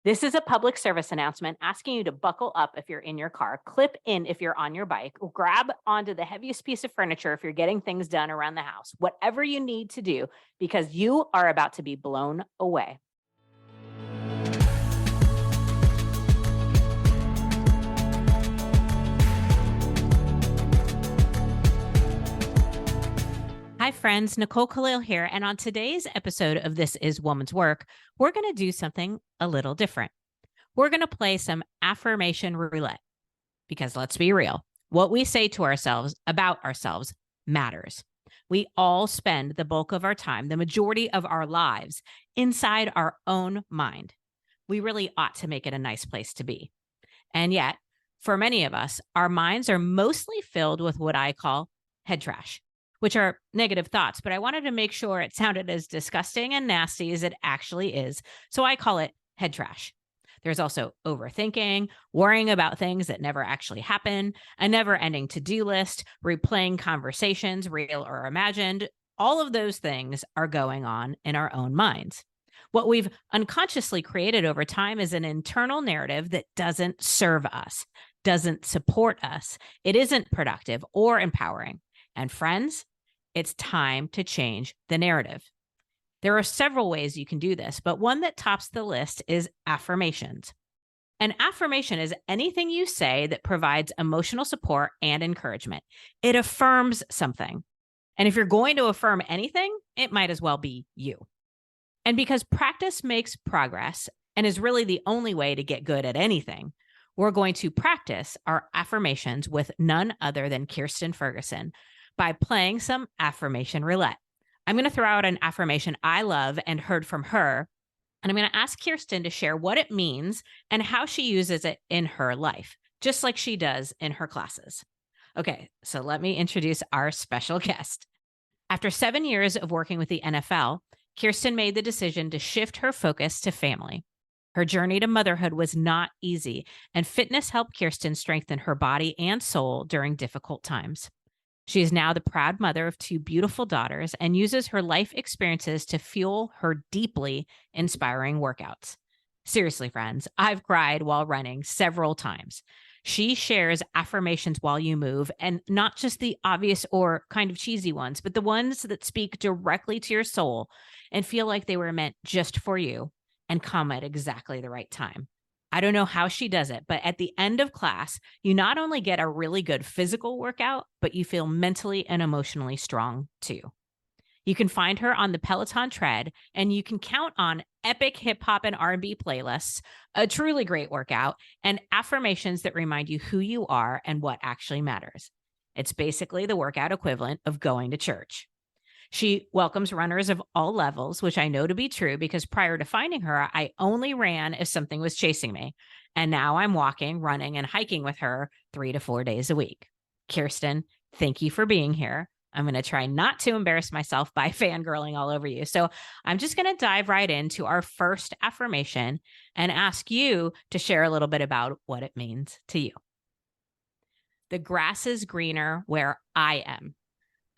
This is a public service announcement asking you to buckle up if you're in your car, clip in if you're on your bike, grab onto the heaviest piece of furniture if you're getting things done around the house, whatever you need to do, because you are about to be blown away. Hi, friends. Nicole Khalil here. And on today's episode of This Is Woman's Work, we're going to do something a little different. We're going to play some affirmation roulette because let's be real, what we say to ourselves about ourselves matters. We all spend the bulk of our time, the majority of our lives, inside our own mind. We really ought to make it a nice place to be. And yet, for many of us, our minds are mostly filled with what I call head trash, which are negative thoughts, but I wanted to make sure it sounded as disgusting and nasty as it actually is. So I call it head trash. There's also overthinking, worrying about things that never actually happen, a never-ending to-do list, replaying conversations, real or imagined. All of those things are going on in our own minds. What we've unconsciously created over time is an internal narrative that doesn't serve us, doesn't support us. It isn't productive or empowering. And friends, it's time to change the narrative. There are several ways you can do this, but one that tops the list is affirmations. An affirmation is anything you say that provides emotional support and encouragement. It affirms something. And if you're going to affirm anything, it might as well be you. And because practice makes progress and is really the only way to get good at anything, we're going to practice our affirmations with none other than Kirsten Ferguson by playing some affirmation roulette. I'm going to throw out an affirmation I love and heard from her, and I'm going to ask Kirsten to share what it means and how she uses it in her life, just like she does in her classes. Okay, so let me introduce our special guest. After 7 years of working with the NFL, Kirsten made the decision to shift her focus to family. Her journey to motherhood was not easy, and fitness helped Kirsten strengthen her body and soul during difficult times. She is now the proud mother of 2 beautiful daughters and uses her life experiences to fuel her deeply inspiring workouts. Seriously, friends, I've cried while running several times. She shares affirmations while you move, and not just the obvious or kind of cheesy ones, but the ones that speak directly to your soul and feel like they were meant just for you and come at exactly the right time. I don't know how she does it, but at the end of class, you not only get a really good physical workout, but you feel mentally and emotionally strong too. You can find her on the Peloton tread, and you can count on epic hip hop and R&B playlists, a truly great workout, and affirmations that remind you who you are and what actually matters. It's basically the workout equivalent of going to church. She welcomes runners of all levels, which I know to be true because prior to finding her, I only ran if something was chasing me. And now I'm walking, running, and hiking with her 3 to 4 days a week. Kirsten, thank you for being here. I'm going to try not to embarrass myself by fangirling all over you. So I'm just going to dive right into our first affirmation and ask you to share a little bit about what it means to you. The grass is greener where I am.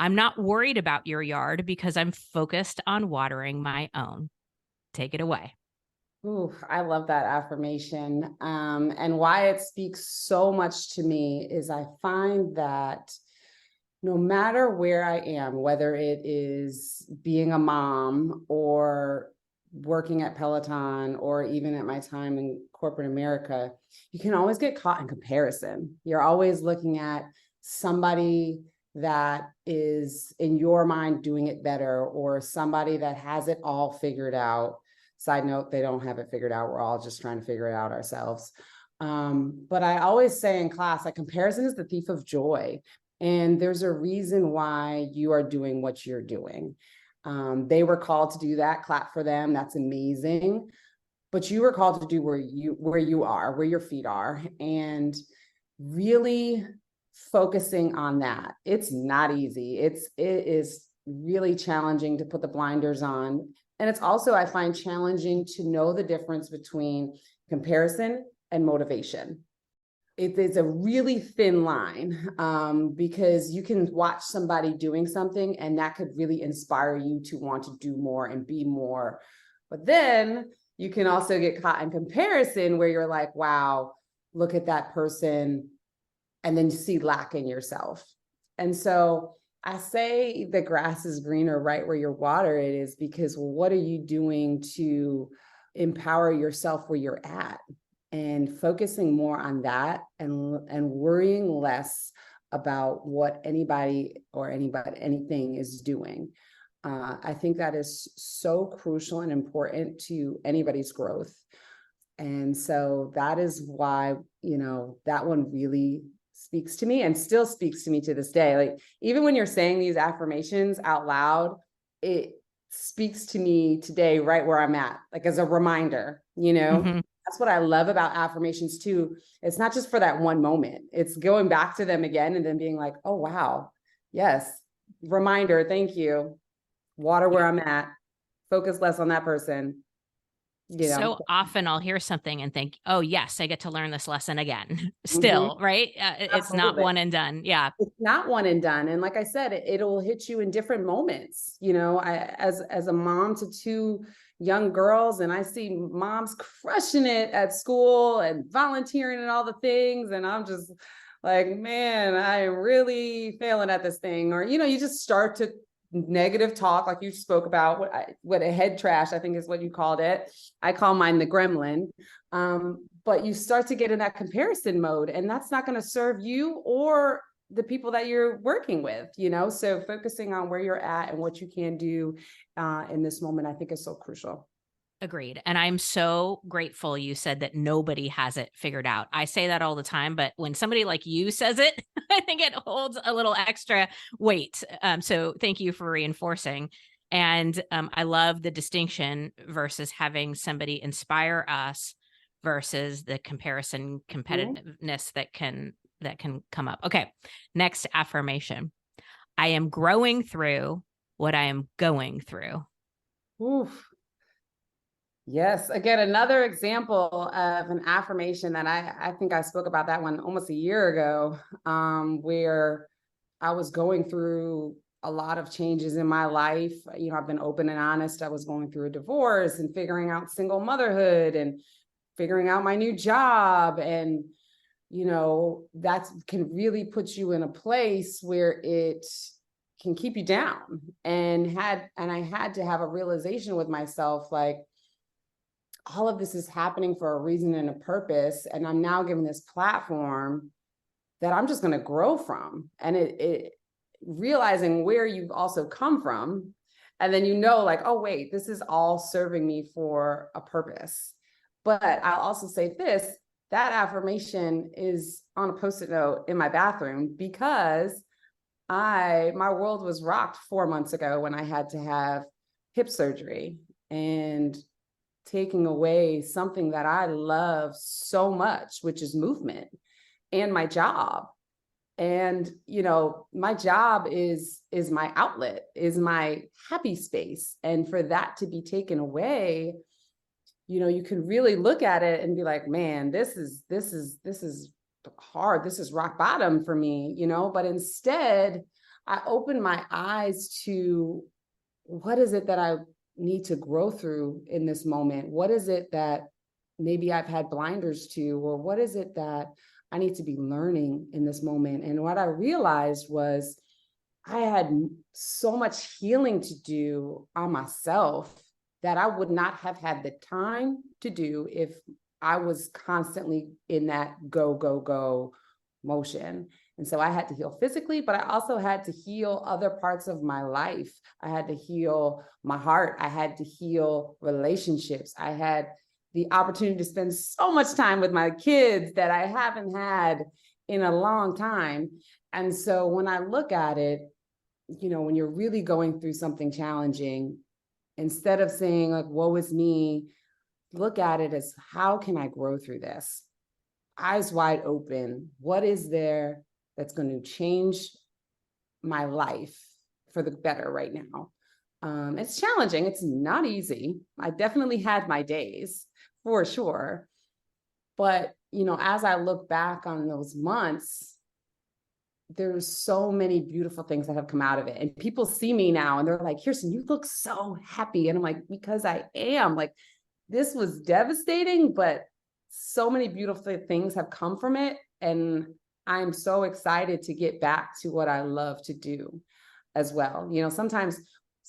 I'm not worried about your yard because I'm focused on watering my own. Take it away. Ooh, I love that affirmation. And why it speaks so much to me is I find that no matter where I am, whether it is being a mom or working at Peloton or even at my time in corporate America, you can always get caught in comparison. You're always looking at somebody that is in your mind doing it better, or somebody that has it all figured out. Side note, they don't have it figured out. We're all just trying to figure it out ourselves. But I always say in class, like, comparison is the thief of joy. And there's a reason why you are doing what you're doing. They were called to do that. Clap for them. That's amazing. But you were called to do where you are, where your feet are, and really focusing on that. It's not easy. It is really challenging to put the blinders on. And it's also, I find, challenging to know the difference between comparison and motivation. It is a really thin line, because you can watch somebody doing something and that could really inspire you to want to do more and be more. But then you can also get caught in comparison where you're like, wow, look at that person. And then you see lack in yourself. And so I say the grass is greener right where your water it is, because what are you doing to empower yourself where you're at, and focusing more on that, and worrying less about what anybody or anything is doing. I think that is so crucial and important to anybody's growth. And so that is why, that one really speaks to me and still speaks to me to this day. Like, even when you're saying these affirmations out loud, it speaks to me today, right where I'm at, like as a reminder, Mhm. That's what I love about affirmations too. It's not just for that one moment. It's going back to them again and then being like, oh, wow. Yes. Reminder. Thank you. Water where I'm at. Focus less on that person. So often I'll hear something and think, oh, yes, I get to learn this lesson again. Mhm. Still, right? It's not Absolutely. one and done. Yeah. It's not one and done. And like I said, it'll hit you in different moments. As a mom to two young girls, and I see moms crushing it at school and volunteering and all the things. And I'm just like, man, I am really failing at this thing. Or, you just start to negative talk, like you spoke about, what a head trash, I think is what you called it. I call mine the gremlin. But you start to get in that comparison mode, and that's not going to serve you or the people that you're working with, so focusing on where you're at and what you can do in this moment, I think is so crucial. Agreed. And I'm so grateful you said that nobody has it figured out. I say that all the time, but when somebody like you says it, I think it holds a little extra weight. So thank you for reinforcing. And I love the distinction versus having somebody inspire us versus the comparison competitiveness that can come up. Okay. Next affirmation. I am growing through what I am going through. Oof. Yes. Again, another example of an affirmation that I think I spoke about that one almost a year ago, where I was going through a lot of changes in my life. I've been open and honest. I was going through a divorce and figuring out single motherhood and figuring out my new job. And, that can really put you in a place where it can keep you down. And I had to have a realization with myself, like, all of this is happening for a reason and a purpose. And I'm now given this platform that I'm just going to grow from. And it realizing where you've also come from. And then, like, oh, wait, this is all serving me for a purpose. But I'll also say this, that affirmation is on a Post-it note in my bathroom, because my world was rocked 4 months ago when I had to have hip surgery, and taking away something that I love so much, which is movement, and my job. And, my job is my outlet, is my happy space. And for that to be taken away, you can really look at it and be like, man, this is hard. This is rock bottom for me, but instead I opened my eyes to, what is it that I need to grow through in this moment? What is it that maybe I've had blinders to, or what is it that I need to be learning in this moment? And what I realized was I had so much healing to do on myself that I would not have had the time to do if I was constantly in that go, go, go motion. And so I had to heal physically, but I also had to heal other parts of my life. I had to heal my heart. I had to heal relationships. I had the opportunity to spend so much time with my kids that I haven't had in a long time. And so when I look at it, when you're really going through something challenging, instead of saying like, woe is me, look at it as, how can I grow through this? Eyes wide open. What is there that's going to change my life for the better right now? It's challenging. It's not easy. I definitely had my days, for sure. But, as I look back on those months, there's so many beautiful things that have come out of it. And people see me now and they're like, Kirsten, you look so happy. And I'm like, because I am. Like, this was devastating, but so many beautiful things have come from it. And I'm so excited to get back to what I love to do as well. You know, sometimes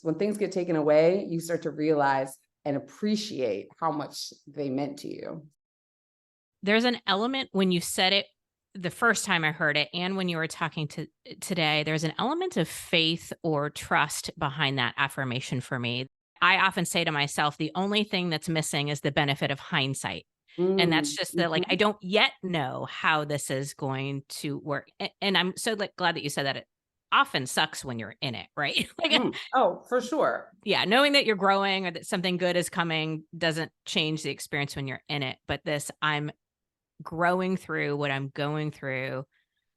when things get taken away, you start to realize and appreciate how much they meant to you. There's an element when you said it the first time I heard it, and when you were talking to today, there's an element of faith or trust behind that affirmation for me. I often say to myself, the only thing that's missing is the benefit of hindsight. And that's just that, like, I don't yet know how this is going to work. And I'm so like glad that you said that. It often sucks when you're in it, right? Like, Oh, for sure. yeah, knowing that you're growing or that something good is coming doesn't change the experience when you're in it. But this, I'm growing through what I'm going through.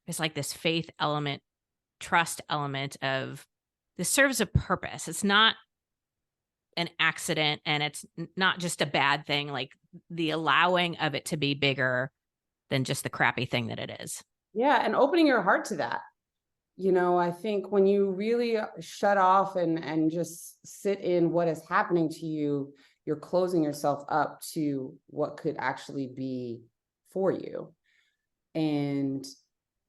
It's like this faith element, trust element of this serves a purpose. It's not an accident and it's not just a bad thing, like the allowing of it to be bigger than just the crappy thing that it is. Yeah. And opening your heart to that. You know, I think when you really shut off and just sit in what is happening to you, you're closing yourself up to what could actually be for you. And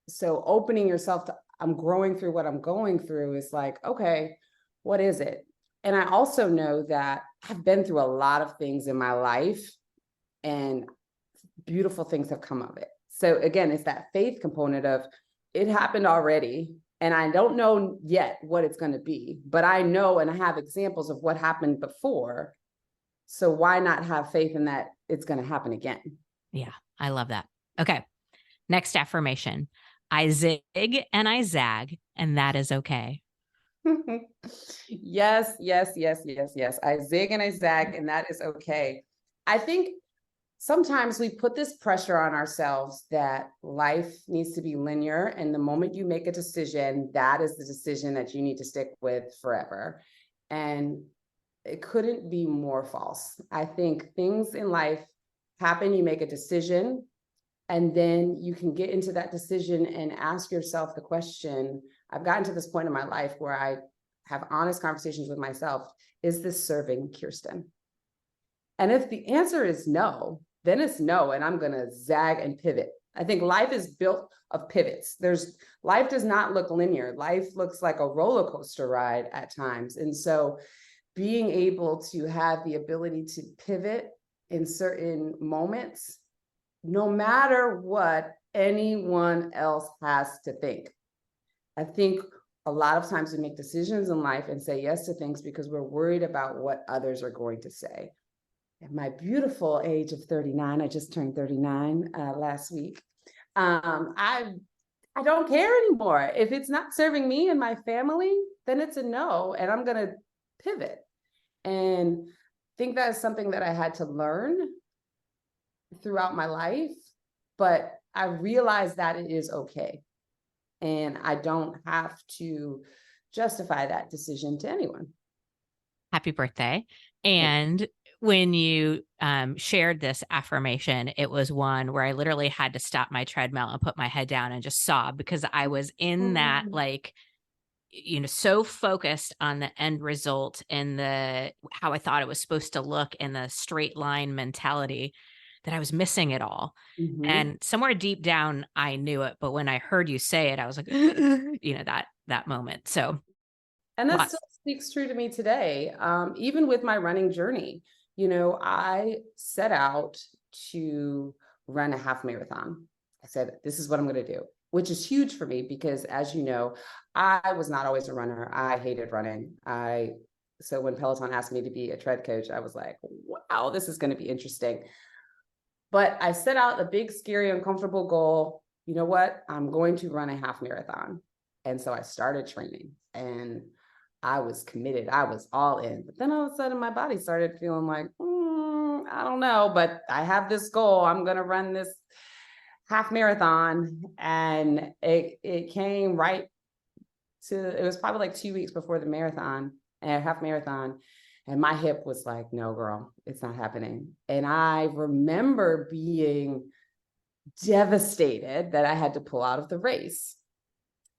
so opening yourself to, I'm growing through what I'm going through is like, okay, what is it? And I also know that I've been through a lot of things in my life and beautiful things have come of it. So again, it's that faith component of it happened already. And I don't know yet what it's going to be, but I know and I have examples of what happened before. So why not have faith in that it's going to happen again? Yeah, I love that. Okay. Next affirmation. I zig and I zag, and that is okay. Yes, yes, yes, yes, yes. I zig and I zag, and that is okay. I think sometimes we put this pressure on ourselves that life needs to be linear. And the moment you make a decision, that is the decision that you need to stick with forever. And it couldn't be more false. I think things in life happen, you make a decision, and then you can get into that decision and ask yourself the question. I've gotten to this point in my life where I have honest conversations with myself. Is this serving Kirsten? And if the answer is no, then it's no, and I'm going to zag and pivot. I think life is built of pivots. Life does not look linear. Life looks like a roller coaster ride at times. And so being able to have the ability to pivot in certain moments, no matter what anyone else has to think. I think a lot of times we make decisions in life and say yes to things because we're worried about what others are going to say. At my beautiful age of 39, I just turned 39 last week. I don't care anymore. If it's not serving me and my family, then it's a no, and I'm going to pivot. And I think that is something that I had to learn throughout my life, but I realized that it is okay. And I don't have to justify that decision to anyone. Happy birthday. And when you shared this affirmation, it was one where I literally had to stop my treadmill and put my head down and just sob because I was in that, like, you know, so focused on the end result and how I thought it was supposed to look and the straight line mentality that I was missing it all. And somewhere deep down, I knew it. But when I heard you say it, I was like, you know, that moment. So, and that still speaks true to me today. Even with my running journey, you know, I set out to run a half marathon. I said, this is what I'm going to do, which is huge for me because, as you know, I was not always a runner. I hated running. So when Peloton asked me to be a tread coach, I was like, wow, this is going to be interesting. But I set out a big, scary, uncomfortable goal. You know what? I'm going to run a half marathon. And so I started training and I was committed. I was all in. But then all of a sudden my body started feeling like, I don't know, but I have this goal. I'm going to run this half marathon. And it came right to, it was probably like 2 weeks before the marathon, and half marathon. And my hip was like, no, girl, it's not happening. And I remember being devastated that I had to pull out of the race.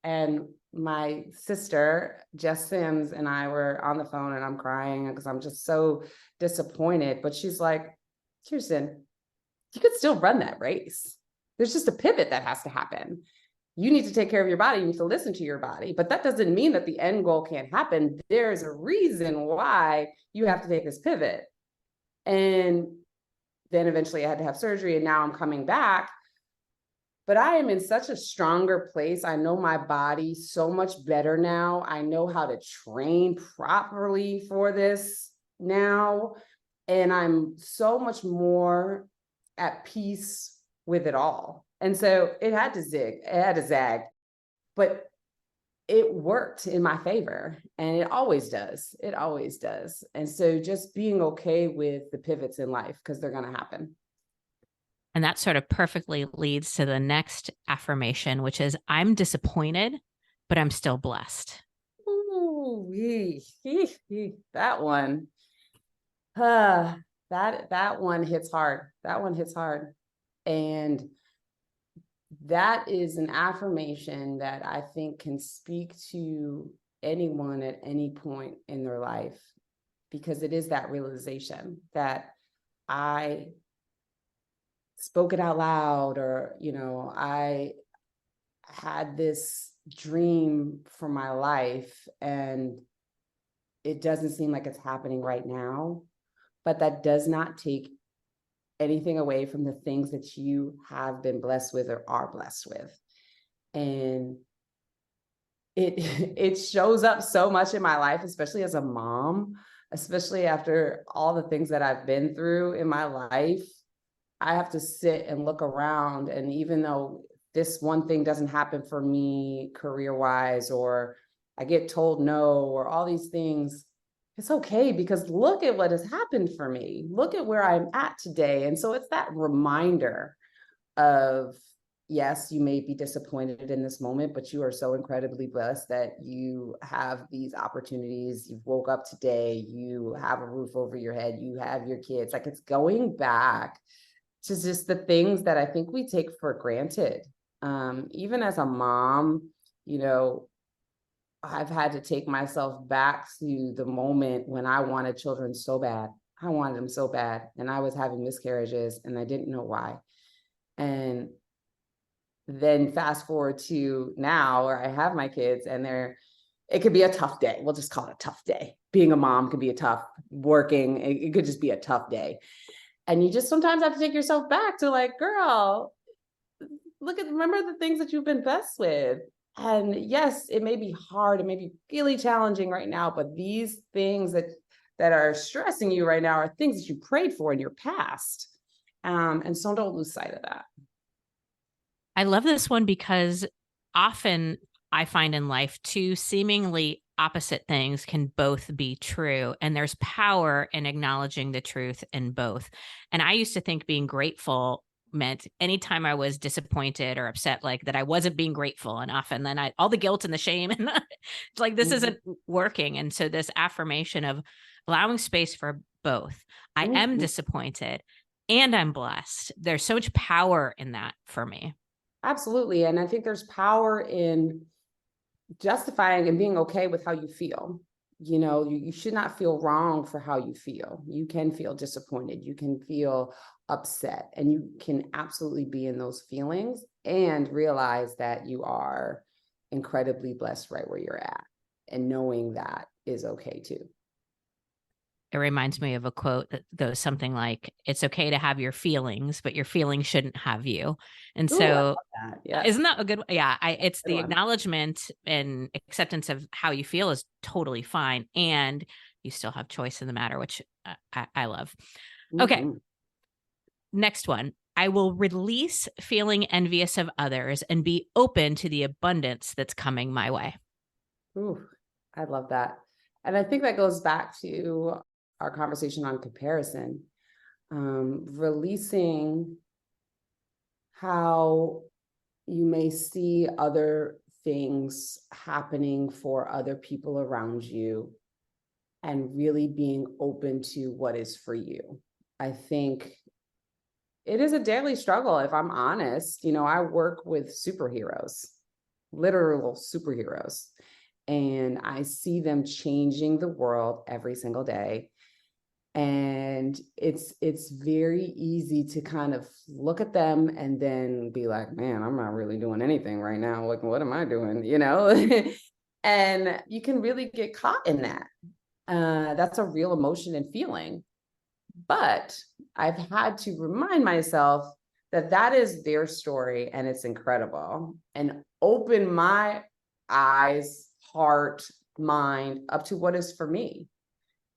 And my sister, Jess Sims, and I were on the phone, and I'm crying because I'm just so disappointed. But she's like, Kirsten, you could still run that race. There's just a pivot that has to happen. You need to take care of your body. You need to listen to your body. But that doesn't mean that the end goal can't happen. There's a reason why you have to take this pivot. And then eventually I had to have surgery, and now I'm coming back. But I am in such a stronger place. I know my body so much better now. I know how to train properly for this now. And I'm so much more at peace with it all. And so it had to zag, but it worked in my favor, and it always does. It always does. And so just being okay with the pivots in life, because they're going to happen. And that sort of perfectly leads to the next affirmation, which is I'm disappointed, but I'm still blessed. Ooh, that one. That one hits hard. That one hits hard. And that is an affirmation that I think can speak to anyone at any point in their life, because it is that realization that I spoke it out loud, or, I had this dream for my life and it doesn't seem like it's happening right now, but that does not take anything away from the things that you have been blessed with or are blessed with. And it shows up so much in my life, especially as a mom, especially after all the things that I've been through in my life. I have to sit and look around, and even though this one thing doesn't happen for me career-wise, or I get told no, or all these things, it's okay, because look at what has happened for me. Look at where I'm at today. And so it's that reminder of, yes, you may be disappointed in this moment, but you are so incredibly blessed that you have these opportunities. You've woke up today, you have a roof over your head, you have your kids. Like, it's going back to just the things that I think we take for granted. Even as a mom, I've had to take myself back to the moment when I wanted children so bad. I wanted them so bad, and I was having miscarriages, and I didn't know why. And then fast forward to now, where I have my kids, and it could be a tough day. We'll just call it a tough day. Being a mom could be a tough, working, it could just be a tough day. And you just sometimes have to take yourself back to, like, girl, remember the things that you've been blessed with. And yes, it may be hard, it may be really challenging right now, but these things that are stressing you right now are things that you prayed for in your past. And so don't lose sight of that. I love this one because often I find in life two seemingly opposite things can both be true. And there's power in acknowledging the truth in both. And I used to think being grateful meant anytime I was disappointed or upset, like that I wasn't being grateful enough. And then all the guilt and the shame, and it's like, this isn't working. And so this affirmation of allowing space for both. I am disappointed and I'm blessed. There's so much power in that for me. Absolutely. And I think there's power in justifying and being okay with how you feel. You should not feel wrong for how you feel. You can feel disappointed. You can feel upset, and you can absolutely be in those feelings and realize that you are incredibly blessed right where you're at, and knowing that is okay too. It reminds me of a quote that goes something like, it's okay to have your feelings, but your feelings shouldn't have you. And Ooh, so yes. isn't that a good, yeah, it's Good the one. acknowledgement and acceptance of how you feel is totally fine. And you still have choice in the matter, which I love. Okay. Next one. I will release feeling envious of others and be open to the abundance that's coming my way. Ooh, I love that. And I think that goes back to our conversation on comparison, releasing how you may see other things happening for other people around you, and really being open to what is for you. I think it is a daily struggle, if I'm honest. I work with superheroes. literal superheroes. And I see them changing the world every single day. And it's very easy to kind of look at them and then be like, man, I'm not really doing anything right now. Like, what am I doing? And you can really get caught in that. That's a real emotion and feeling. But I've had to remind myself that that is their story and it's incredible, and open my eyes, heart, mind up to what is for me.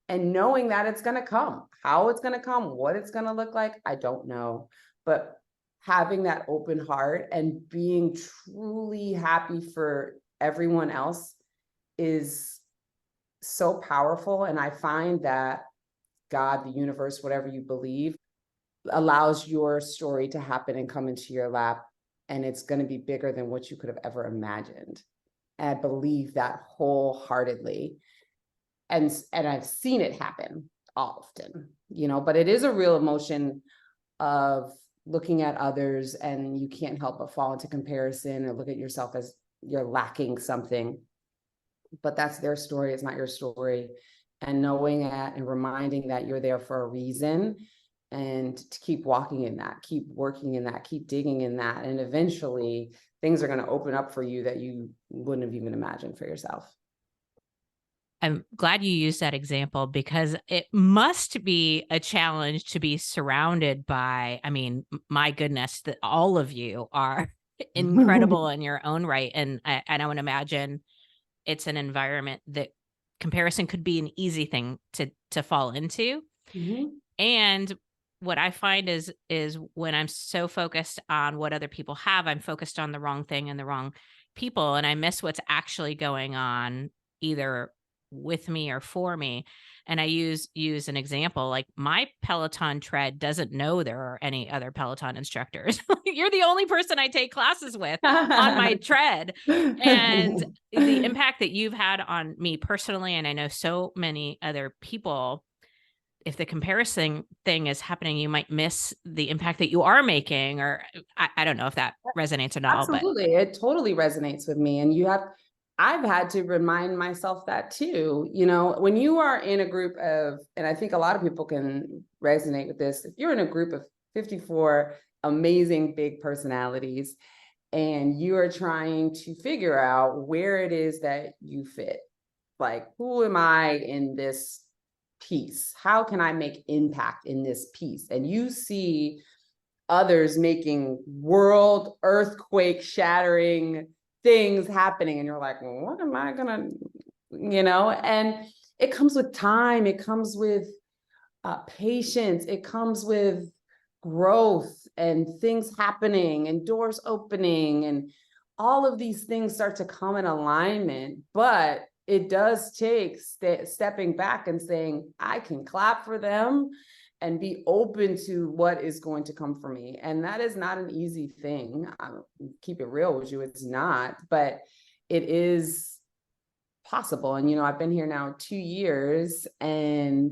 And knowing that it's going to come, how it's going to come, what it's going to look like, I don't know. But having that open heart and being truly happy for everyone else is so powerful. And I find that God, the universe, whatever you believe, allows your story to happen and come into your lap. And it's going to be bigger than what you could have ever imagined. And I believe that wholeheartedly. And I've seen it happen often, but it is a real emotion of looking at others, and you can't help but fall into comparison or look at yourself as you're lacking something. But that's their story. It's not your story. And knowing that and reminding that you're there for a reason, and to keep walking in that, keep working in that, keep digging in that. And eventually things are going to open up for you that you wouldn't have even imagined for yourself. I'm glad you used that example, because it must be a challenge to be surrounded by, I mean, my goodness, that all of you are incredible in your own right. And I would imagine it's an environment that comparison could be an easy thing to fall into. Mm-hmm. And what I find is when I'm so focused on what other people have, I'm focused on the wrong thing and the wrong people. And I miss what's actually going on, either with me or for me. And I use an example, like my Peloton tread doesn't know there are any other Peloton instructors. You're the only person I take classes with on my tread. And the impact that you've had on me personally, and I know so many other people, if the comparison thing is happening, you might miss the impact that you are making. Or I don't know if that resonates at all. Absolutely. But it totally resonates with me. And I've had to remind myself that too. When you are in a group of, and I think a lot of people can resonate with this, if you're in a group of 54 amazing big personalities and you are trying to figure out where it is that you fit, like, who am I in this piece? How can I make impact in this piece? And you see others making world earthquake shattering things happening, and you're like, well, what am I gonna, and it comes with time, it comes with patience, it comes with growth and things happening and doors opening, and all of these things start to come in alignment. But it does take stepping back and saying, I can clap for them and be open to what is going to come for me. And that is not an easy thing. I'll keep it real with you. It's not, but it is possible. And, I've been here now 2 years, and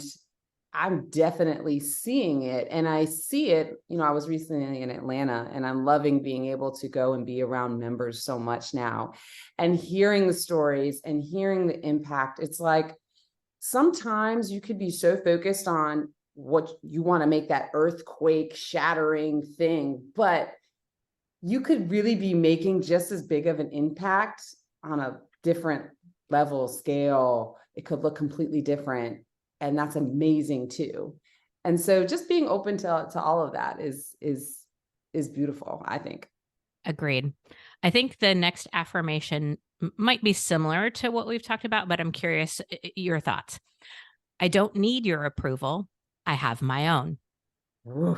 I'm definitely seeing it. And I see it, I was recently in Atlanta, and I'm loving being able to go and be around members so much now, and hearing the stories and hearing the impact. It's like, sometimes you could be so focused on what you want to make that earthquake shattering thing, but you could really be making just as big of an impact on a different level, scale. It could look completely different. And that's amazing too. And so just being open to all of that is beautiful, I think. Agreed. I think the next affirmation might be similar to what we've talked about, but I'm curious your thoughts. I don't need your approval. I have my own. Ooh.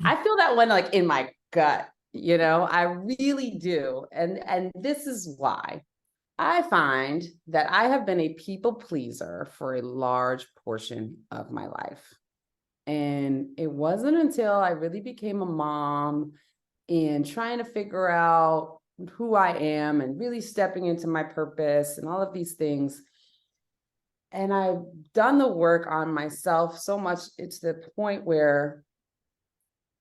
I feel that one like in my gut, I really do. And this is why. I find that I have been a people pleaser for a large portion of my life. And it wasn't until I really became a mom and trying to figure out who I am and really stepping into my purpose and all of these things. And I've done the work on myself so much, it's the point where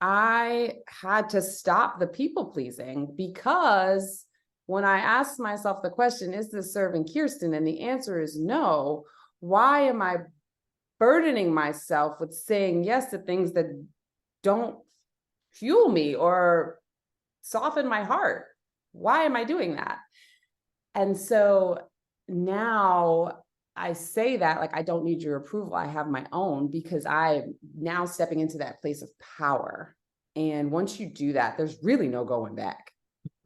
I had to stop the people pleasing, because when I ask myself the question, is this serving Kirsten? And the answer is no. Why am I burdening myself with saying yes to things that don't fuel me or soften my heart? Why am I doing that? And so now I say that, like, I don't need your approval. I have my own, because I'm now stepping into that place of power. And once you do that, there's really no going back,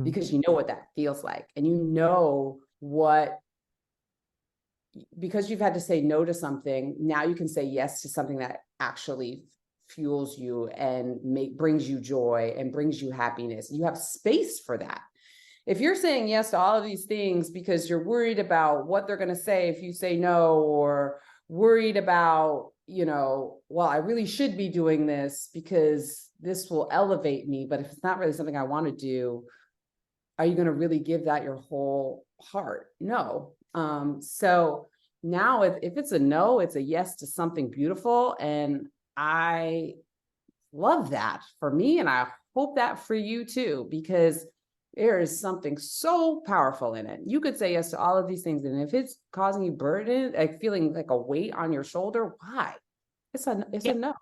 because you know what that feels like. And you know what, because you've had to say no to something, now you can say yes to something that actually fuels you and brings you joy and brings you happiness. You have space for that. If you're saying yes to all of these things because you're worried about what they're going to say if you say no, or worried about, well, I really should be doing this because this will elevate me, but if it's not really something I want to do, are you going to really give that your whole heart? No. So now if it's a no, it's a yes to something beautiful. And I love that for me. And I hope that for you too, because there is something so powerful in it. You could say yes to all of these things. And if it's causing you burden, like feeling like a weight on your shoulder, why? It's a no.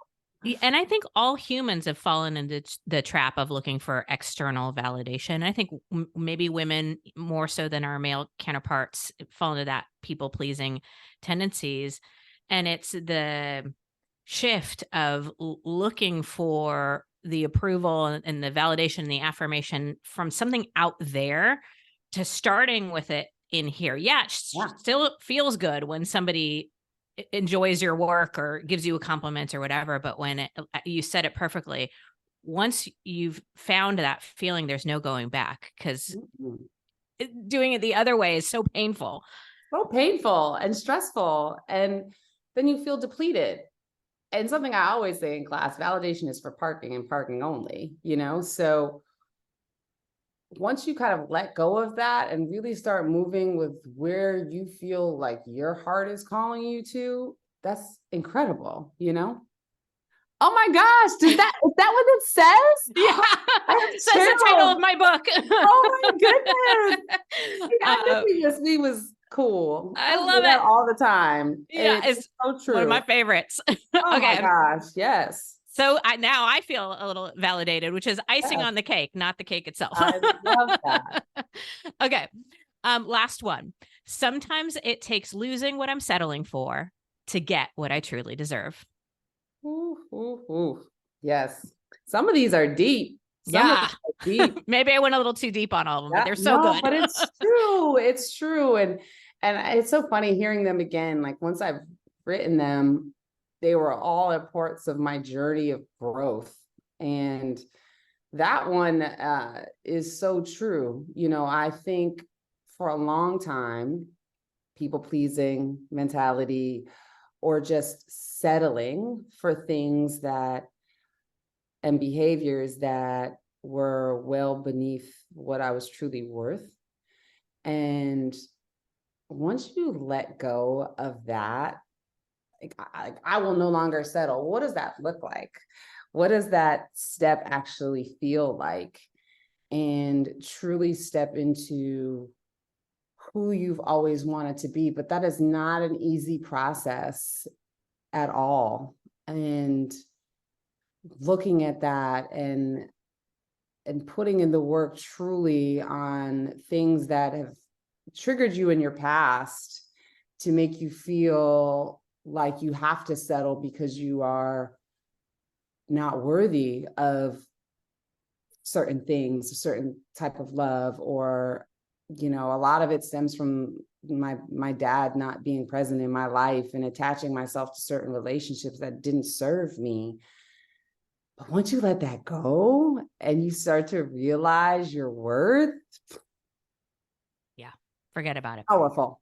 And I think all humans have fallen into the trap of looking for external validation. I think maybe women more so than our male counterparts fall into that people pleasing tendencies. And it's the shift of looking for the approval and the validation and the affirmation from something out there to starting with it in here. Yeah, it still feels good when somebody enjoys your work or gives you a compliment or whatever. But when you said it perfectly, once you've found that feeling, there's no going back, because doing it the other way is so painful. So painful and stressful. And then you feel depleted. And something I always say in class, validation is for parking and parking only, So once you kind of let go of that and really start moving with where you feel like your heart is calling you to, that's incredible, Oh my gosh, is that what it says? Yeah, it says the title of my book. Oh my goodness. I knew this was cool. I love that it all the time. Yeah, it's so true. One of my favorites. Oh my gosh, yes. So now I feel a little validated, which is icing on the cake, not the cake itself. I love that. Okay. Last one. Sometimes it takes losing what I'm settling for to get what I truly deserve. Yes. Some of these are deep. Deep. Maybe I went a little too deep on all of them, but they're so good. But it's true. It's true. And it's so funny hearing them again. Like, once I've written them, they were all at parts of my journey of growth. And that one is so true. I think for a long time, people pleasing mentality, or just settling for things and behaviors that were well beneath what I was truly worth. And once you let go of that, I will no longer settle. What does that look like? What does that step actually feel like? And truly step into who you've always wanted to be. But that is not an easy process at all. And looking at that and putting in the work truly on things that have triggered you in your past to make you feel like you have to settle because you are not worthy of certain things, a certain type of love, or, a lot of it stems from my dad not being present in my life and attaching myself to certain relationships that didn't serve me. But once you let that go and you start to realize your worth. Yeah, forget about it. Powerful.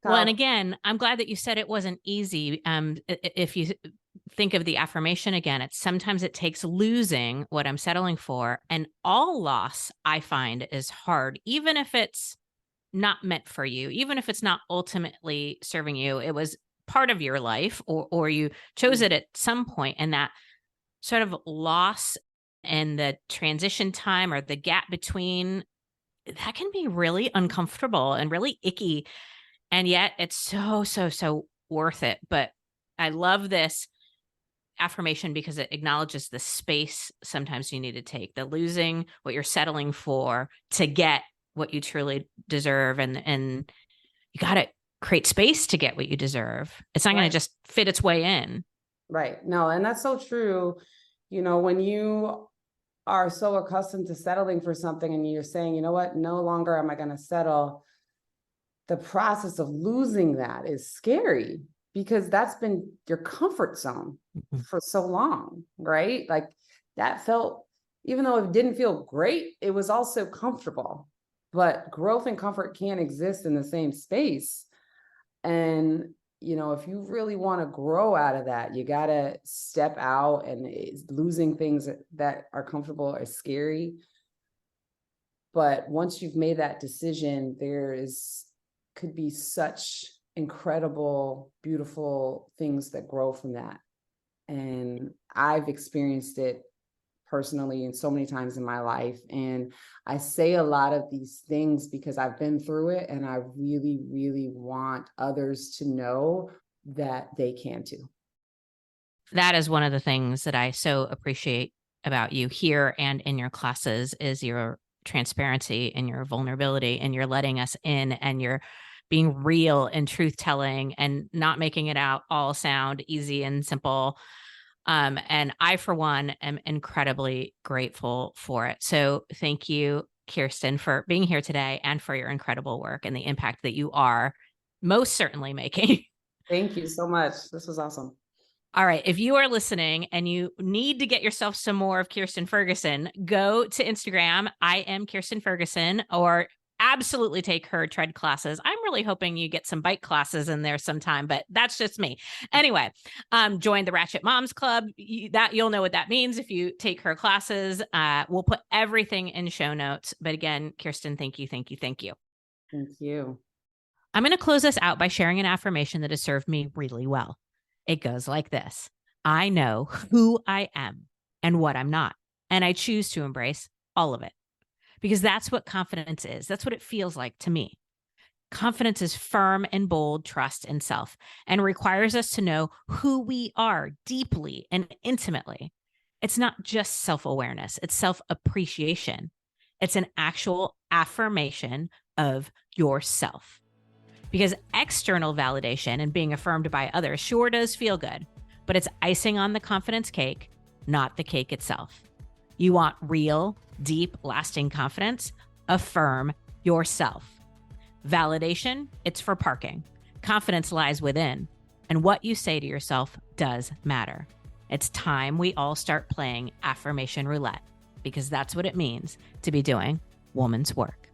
Well, and again, I'm glad that you said it wasn't easy. If you think of the affirmation again, sometimes it takes losing what I'm settling for. And all loss, I find, is hard, even if it's not meant for you, even if it's not ultimately serving you. It was part of your life, or you chose it at some point, and that sort of loss and the transition time or the gap between that can be really uncomfortable and really icky. And yet it's so worth it. But I love this affirmation because it acknowledges the space sometimes you need to take, the losing what you're settling for to get what you truly deserve. And you got to create space to get what you deserve. It's not going to just fit its way in. Right. No, and that's so true. You know, when you are so accustomed to settling for something and you're saying, you know what, no longer am I going to settle, the process of losing that is scary because that's been your comfort zone for so long, right? Like that felt, even though it didn't feel great, it was also comfortable. But growth and comfort can't exist in the same space. And, you know, if you really want to grow out of that, you got to step out, and losing things that are comfortable are scary. But once you've made that decision, could be such incredible, beautiful things that grow from that. And I've experienced it personally and so many times in my life. And I say a lot of these things because I've been through it, and I really, really want others to know that they can too. That is one of the things that I so appreciate about you here and in your classes is your transparency and your vulnerability, and you're letting us in, and you're being real and truth telling and not making it out all sound easy and simple. And I, for one, am incredibly grateful for it. So thank you, Kirsten, for being here today and for your incredible work and the impact that you are most certainly making. Thank you so much. This was awesome. All right. If you are listening and you need to get yourself some more of Kirsten Ferguson, go to Instagram. I am Kirsten Ferguson, or absolutely take her tread classes. I'm really hoping you get some bike classes in there sometime, but that's just me. Anyway, join the Ratchet Moms Club. You'll know what that means if you take her classes. We'll put everything in show notes. But again, Kirsten, thank you. Thank you. I'm going to close us out by sharing an affirmation that has served me really well. It goes like this: I know who I am and what I'm not, and I choose to embrace all of it. Because that's what confidence is. That's what it feels like to me. Confidence is firm and bold trust in self, and requires us to know who we are deeply and intimately. It's not just self-awareness, it's self-appreciation. It's an actual affirmation of yourself. Because external validation and being affirmed by others sure does feel good, but it's icing on the confidence cake, not the cake itself. You want real, deep, lasting confidence? Affirm yourself. Validation, it's for parking. Confidence lies within, and what you say to yourself does matter. It's time we all start playing affirmation roulette, because that's what it means to be doing woman's work.